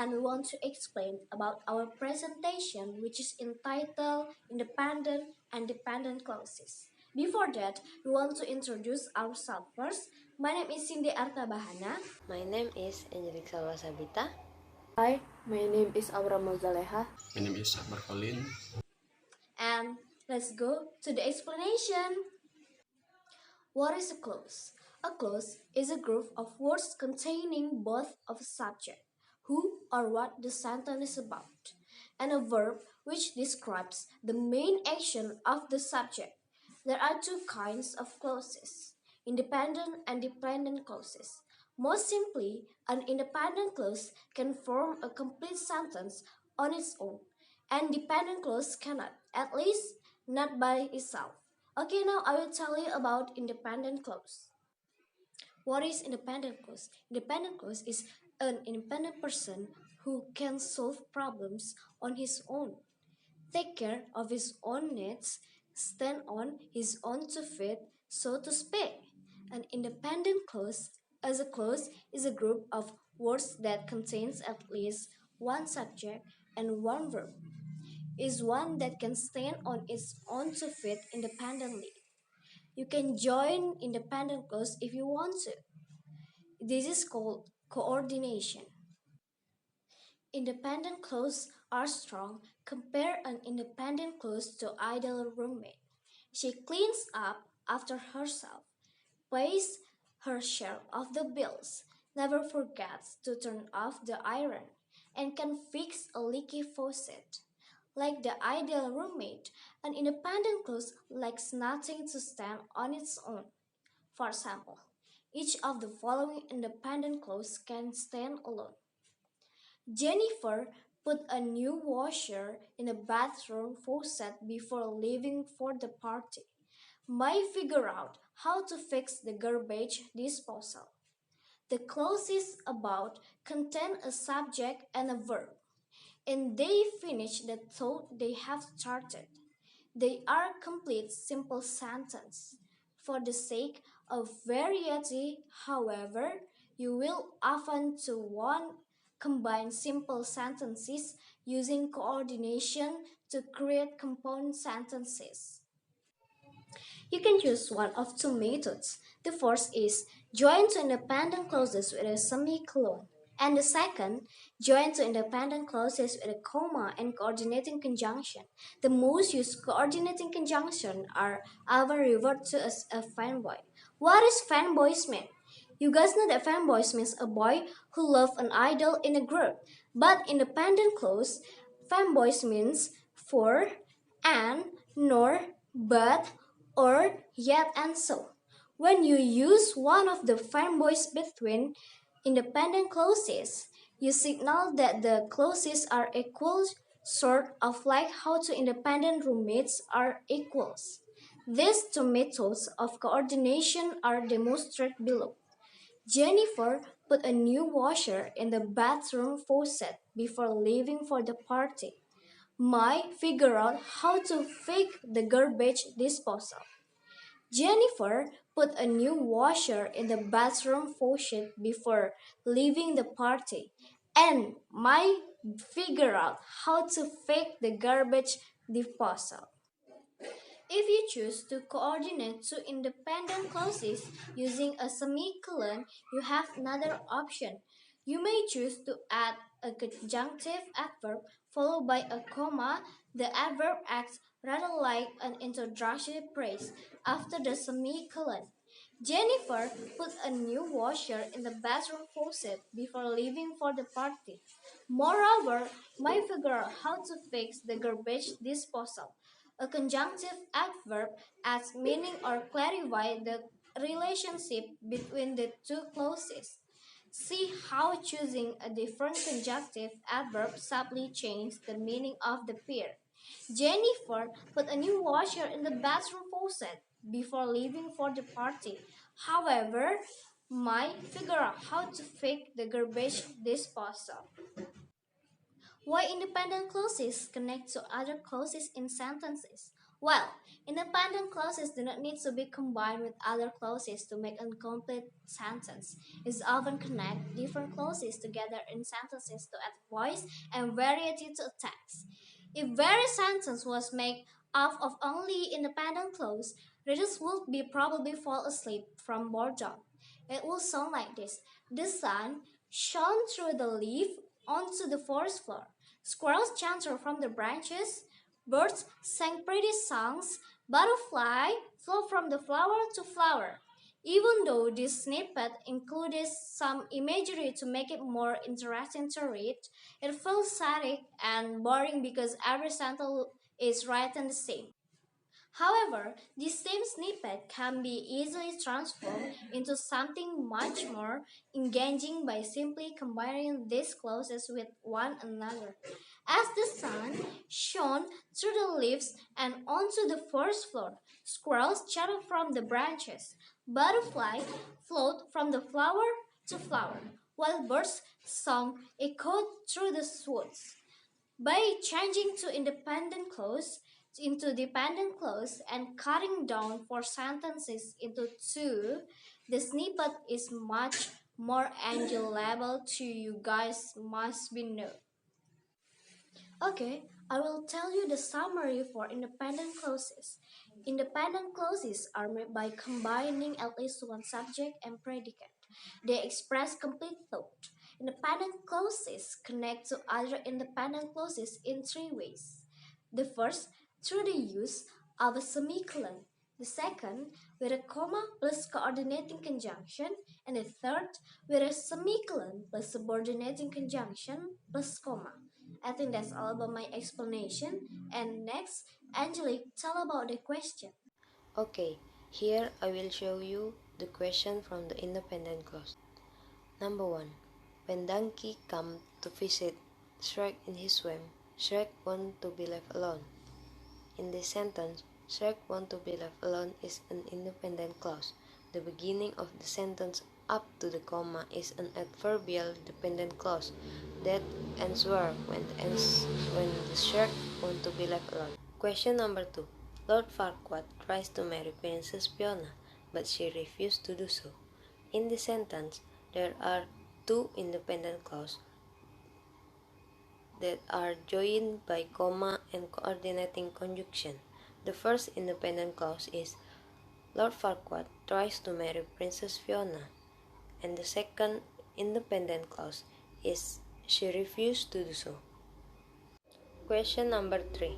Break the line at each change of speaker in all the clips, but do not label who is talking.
and we want to explain about our presentation which is entitled Independent and Dependent Clauses. Before that, we want to introduce ourselves first. My name is Cindy Artabahana.
My name is Angelique Salwa Sabita.
Hi, my name is Aura Mazaleha.
My name is Akbar Colin.
And let's go to the explanation. What is a clause? A clause is a group of words containing both of a subject, who or what the sentence is about, and a verb which describes the main action of the subject. There are two kinds of clauses, independent and dependent clauses. Most simply, an independent clause can form a complete sentence on its own, and dependent clause cannot, at least not by itself. Okay, now I will tell you about independent clause. What is independent clause? Independent clause is an independent person who can solve problems on his own, take care of his own needs, stand on his own 2 feet, so to speak. An independent clause as a clause is a group of words that contains at least one subject and one verb. Is one that can stand on its own 2 feet independently. You can join independent clause if you want to. This is called coordination. Independent clause are strong. Compare an independent clause to idle roommate. She cleans up after herself, pays her share of the bills, never forgets to turn off the iron, and can fix a leaky faucet. Like the ideal roommate, an independent clause lacks nothing to stand on its own. For example, each of the following independent clause can stand alone. Jennifer put a new washer in the bathroom faucet before leaving for the party. May figure out how to fix the garbage disposal. The clauses about contain a subject and a verb, and they finish the thought they have started. They are complete simple sentences. For the sake of variety, however, you will often to want combine simple sentences using coordination to create compound sentences. You can choose one of two methods. The first is join two independent clauses with a semicolon. And the second, join two independent clauses with a comma and coordinating conjunction. The most used coordinating conjunction are ever referred to as a fanboy. What is fanboys mean? You guys know that fanboys means a boy who loves an idol in a group. But independent clause, fanboys means for, and, nor, but, or, yet, and so. When you use one of the fanboys between independent clauses, you signal that the clauses are equal, sort of like how two independent roommates are equals. These two methods of coordination are demonstrated below. Jennifer put a new washer in the bathroom faucet before leaving for the party. Mai figure out how to fix the garbage disposal. Jennifer put a new washer in the bathroom faucet before leaving the party. And Mai figure out how to fix the garbage disposal. If you choose to coordinate two independent clauses using a semicolon, you have another option. You may choose to add a conjunctive adverb followed by a comma. The adverb acts rather like an introductory phrase after the semicolon. Jennifer put a new washer in the bathroom faucet before leaving for the party. Moreover, may figure out how to fix the garbage disposal. A conjunctive adverb adds meaning or clarify the relationship between the two clauses. See how choosing a different conjunctive adverb subtly changes the meaning of the pair. Jennifer put a new washer in the bathroom faucet before leaving for the party. However, might figure out how to fix the garbage disposal. Why independent clauses connect to other clauses in sentences? Well, independent clauses do not need to be combined with other clauses to make a complete sentence. It often connect different clauses together in sentences to add voice and variety to a text. If very sentence was made up of only independent clause, readers would be probably fall asleep from boredom. It will sound like this: the sun shone through the leaf onto the forest floor. Squirrels chanted from the branches. Birds sang pretty songs. Butterfly flew from the flower to flower. Even though this snippet included some imagery to make it more interesting to read, it feels static and boring because every sentence is written the same. However, this same snippet can be easily transformed into something much more engaging by simply combining these clauses with one another. As the sun shone through the leaves and onto the forest floor, squirrels chattered from the branches, butterflies floated from the flower to flower, while birds' song echoed through the woods. By changing to independent clause into dependent clause and cutting down four sentences into two, the snippet is much more enjoyable to you guys must be known. Okay, I will tell you the summary for independent clauses. Independent clauses are made by combining at least one subject and predicate. They express complete thought. Independent clauses connect to other independent clauses in three ways. The first, through the use of a semicolon. The second, with a comma plus coordinating conjunction. And the third, with a semicolon plus subordinating conjunction plus comma. I think that's all about my explanation. And next, Angelique, tell about the question.
Okay, here I will show you the question from the independent clause. Number 1. When Donkey come to visit Shrek in his swamp, Shrek want to be left alone. In this sentence, Shrek want to be left alone is an independent clause. The beginning of the sentence up to the comma is an adverbial dependent clause that ends where when the Shrek want to be left alone. Question number 2. Lord Farquaad tries to marry Princess Fiona, but she refused to do so. In this sentence, there are two independent clauses that are joined by comma and coordinating conjunction. The first independent clause is Lord Farquaad tries to marry Princess Fiona, and the second independent clause is she refused to do so. Question number 3.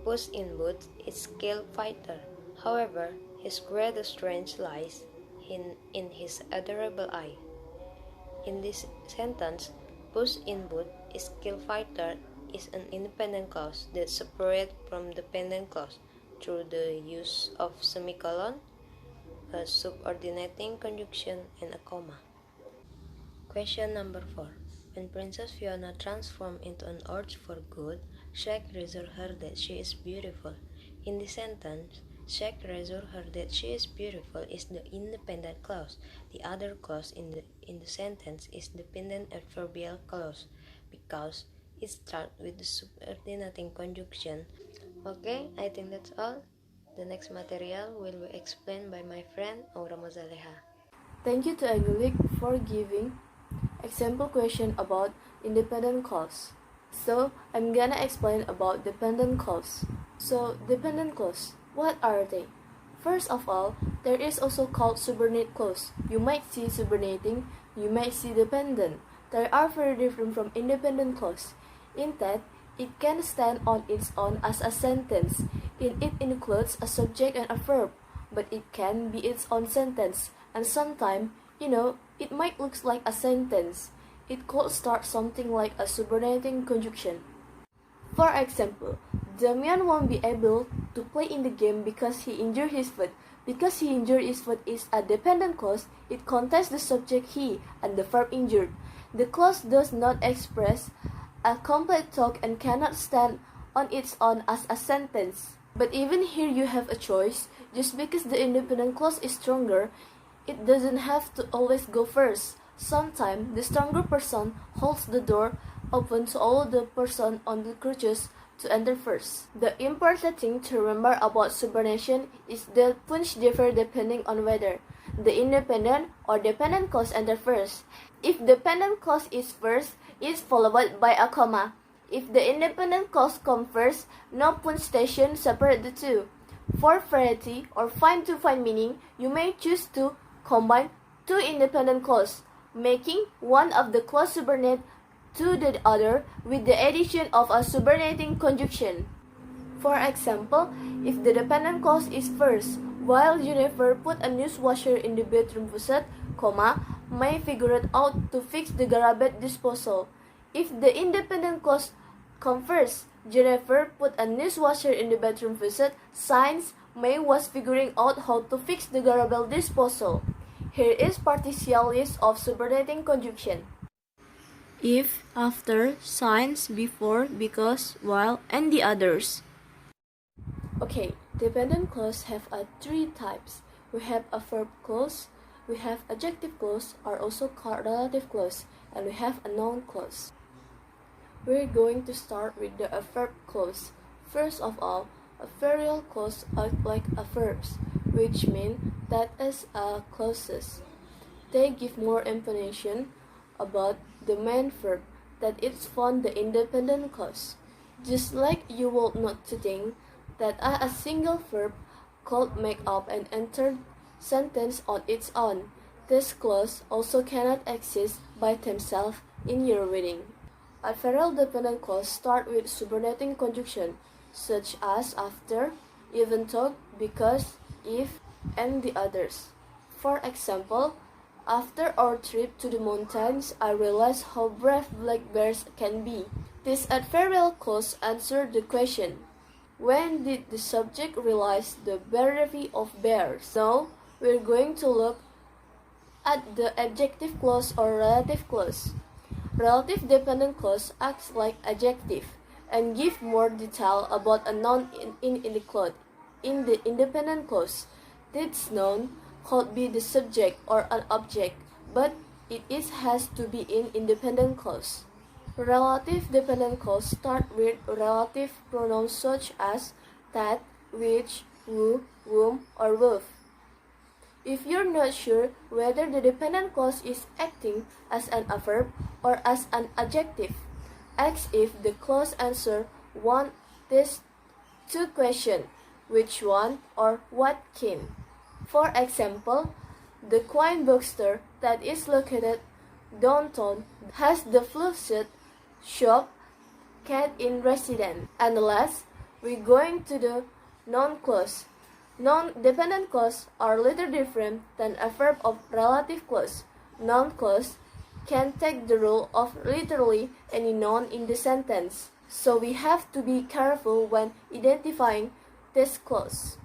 Puss in Boots is skilled fighter. However, his greatest strength lies in his adorable eye. In this sentence, Puss in Boots is skilled fighter is an independent clause that separates from dependent clause through the use of semicolon, a subordinating conjunction, and a comma. Question number 4. When Princess Fiona transforms into an orange for good, Shrek reassures her that she is beautiful. In this sentence, Shrek reassures her that she is beautiful is the independent clause. The other clause in the sentence is dependent adverbial clause because it starts with the subordinating conjunction. Okay, I think that's all. The next material will be explained by my friend Aura Mozaleha.
Thank you to Angelique for giving example question about independent clause. So I'm gonna explain about dependent clause. So dependent clause, what are they? First of all, there is also called subordinate clause. You might see subordinating, you might see dependent. They are very different from independent clause. In that, it can stand on its own as a sentence. It includes a subject and a verb, but it can be its own sentence. And sometimes, it might look like a sentence. It could start something like a subordinating conjunction. For example, Damian won't be able to play in the game because he injured his foot. Because he injured his foot is a dependent clause, it contains the subject he and the verb injured. The clause does not express a complete thought and cannot stand on its own as a sentence. But even here you have a choice. Just because the independent clause is stronger, it doesn't have to always go first. Sometimes the stronger person holds the door open to all the person on the crutches to enter first. The important thing to remember about subordination is that punch differ depending on whether the independent or dependent clause enter first. If dependent clause is first, it is followed by a comma. If the independent clause comes first, no punctuation separate the two. For variety or fine meaning, you may choose to combine two independent clauses, making one of the clause subordinate to the other with the addition of a subordinating conjunction. For example, if the dependent clause is first, while Jennifer put a dishwasher in the bedroom faucet, may figure it out to fix the garbage disposal. If the independent clause comes first, Jennifer put a dishwasher in the bedroom faucet, May was figuring out how to fix the garbage disposal. Here is partial list of subordinating conjunction. If, after, since, before, because, while, and the others. Okay, dependent clause have three types. We have a verb clause, we have adjective clause, are also called relative clause, and we have a noun clause. We're going to start with the verb clause. First of all, adverbial clause act like verbs, which mean that as clauses. They give more information about the main verb that is found the independent clause. Just like you will not to think that a single verb could make up an entire sentence on its own. This clause also cannot exist by themselves in your reading. Adverbial dependent clause start with subordinating conjunction such as after, even though, because, if, and the others. For example, after our trip to the mountains, I realized how brave black bears can be. This adverbial clause answered the question, when did the subject realize the bravery of bears? Now, we're going to look at the adjective clause or relative clause. Relative dependent clause acts like adjective and give more detail about a noun in the independent clause. This noun could be the subject or an object, but has to be in independent clause. Relative dependent clause start with relative pronouns such as that, which, who, whom, or both. If you're not sure whether the dependent clause is acting as an adverb or as an adjective, ask if the clause answer one these two questions, which one or what kind. For example, the coin bookstore that is located downtown has the fluted shop cat in residence. And last, we're going to the noun clause. Non-dependent clause are little different than a verb of relative clause. Noun clause can take the role of literally any noun in the sentence, so we have to be careful when identifying this clause.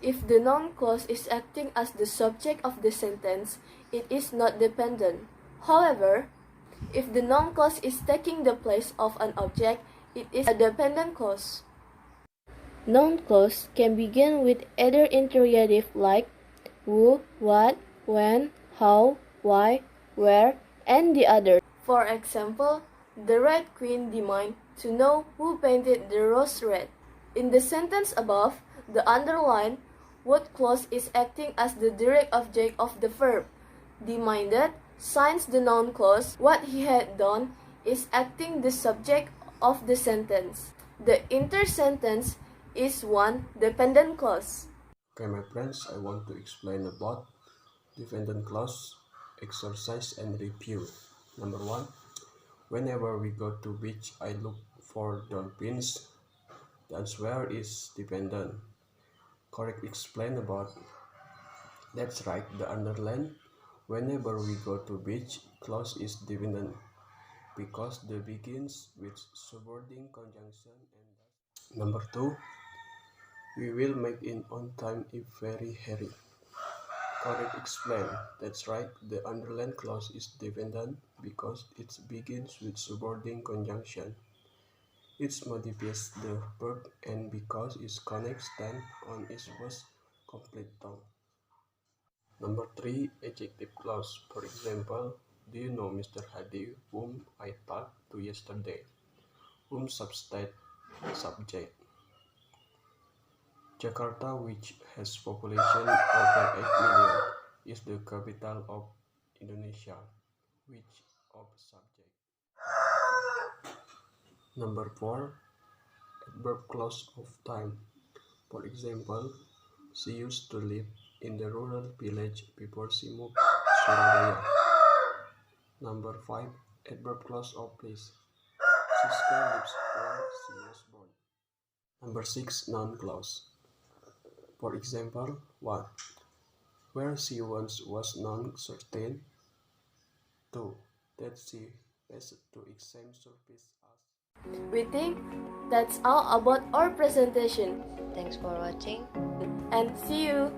If the noun clause is acting as the subject of the sentence, it is not dependent. However, if the noun clause is taking the place of an object, it is a dependent clause. Noun clause can begin with either interrogative like who, what, when, how, why, where, and the others. For example, the Red Queen demands to know who painted the rose red. In the sentence above, the underlined what clause is acting as the direct object of the verb. Demanded, since the noun clause, what he had done, is acting the subject of the sentence. The intersentence is one dependent clause.
Okay, my friends, I want to explain about dependent clause exercise and review. Number 1, whenever we go to beach, I look for dolphins. The answer is dependent. Correct explain about. That's right, the underline. Whenever we go to beach, clause is dependent because the begins with subordinating conjunction and number 2, we will make it on time if very hurry. Correct explain. That's right, the underlined clause is dependent because it begins with subordinating conjunction. It modifies the verb and because it connects them on its first complete tone. Number 3, adjective clause. For example, do you know Mr. Hadi whom I talked to yesterday? substate subject. Jakarta, which has population over 8 million, is the capital of Indonesia, which of subject. Number 4. Adverb clause of time. For example, she used to live in the rural village before she moved to Surabaya. Number 5. Adverb clause of place. Siska lives where she was born. Number 6. Noun clause. For example, 1. Where she once was non certain. 2. That she passed to exam service as.
We think that's all about our presentation.
Thanks for watching.
And see you